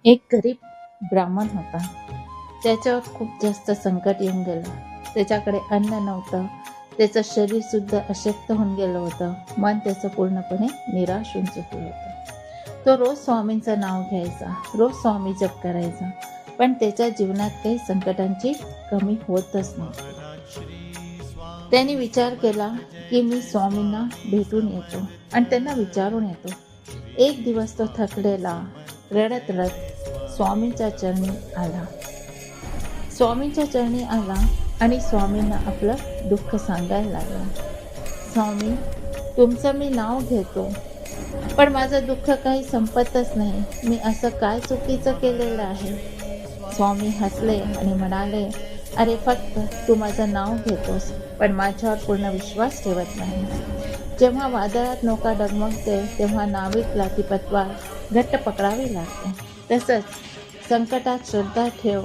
एक गरीब ब्राह्मण होता. त्याच्यावर खूप जास्त संकट येऊन गेलं. त्याच्याकडे अन्न नव्हतं. त्याचं शरीरसुद्धा अशक्त होऊन गेलं होतं. मन त्याचं पूर्णपणे निराश होऊन चुकलं होतं. तो रोज स्वामींचं नाव घ्यायचा, रोज स्वामी जप करायचा, पण त्याच्या जीवनात काही संकटांची कमी होतच नव्हती. त्याने विचार केला की मी स्वामींना भेटून येतो आणि त्यांना विचारून येतो. एक दिवस तो थकलेला रडत रडत स्वामींच्या चरणी आला. आणि स्वामींना आपलं दुःख सांगायला लागला. स्वामी, तुमचं मी नाव घेतो, पण माझं दुःख काही संपतच नाही. मी असं काय चुकीचं केलेलं आहे? स्वामी हसले आणि म्हणाले, अरे फक्त तू माझं नाव घेतोस, पण माझ्यावर पूर्ण विश्वास ठेवत नाही. जेव्हा वादळात नौका डगमगते तेव्हा नाविकला ती पतवार घट्ट पकडावी लागते. तसंच संकटात श्रद्धा ठेव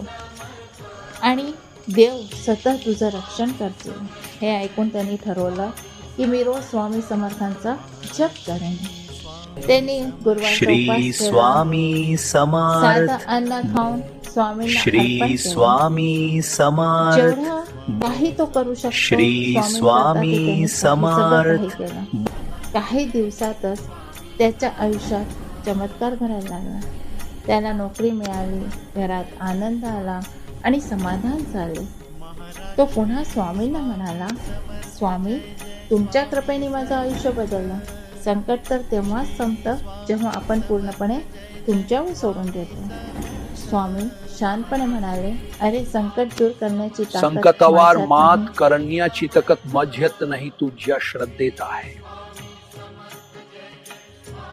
आणि देव सतत तुझं रक्षण करतील. हे ऐकून त्यांनी ठरवलं की मी रोज स्वामी समर्थांचा जप करेन. त्यांनी गुरुवारचा श्री उपास केला. स्वामी समर्थ. साधं अन्न खाऊन स्वामींना अर्पण श्री केलं. स्वामी समर्थ. जेवढं काही तो करू शकतो श्री स्वामींकरता स्वामी ते त्यांनी समर्थ. सगळं काही केलं. काही दिवसातच त्याच्या आयुष्यात चमत्कार घडायला लागला. त्याला नोकरी मिळाली, घरात आनंद आला आणि समाधान झाले. तो पुन्हा स्वामींना म्हणाला, स्वामी, तुमच्या कृपेने माझं आयुष्य बदललं. संकट तर तेव्हाच संपतं जेव्हा आपण पूर्णपणे तुमच्यावर सोडून देतो. स्वामी शांतपणे म्हणाले, अरे संकट दूर करण्याची ताकद संकटावर माझ्यात मात नाही. करण्याची ताकद माझ्यात नाही, तुझ्या श्रद्धेत आहे.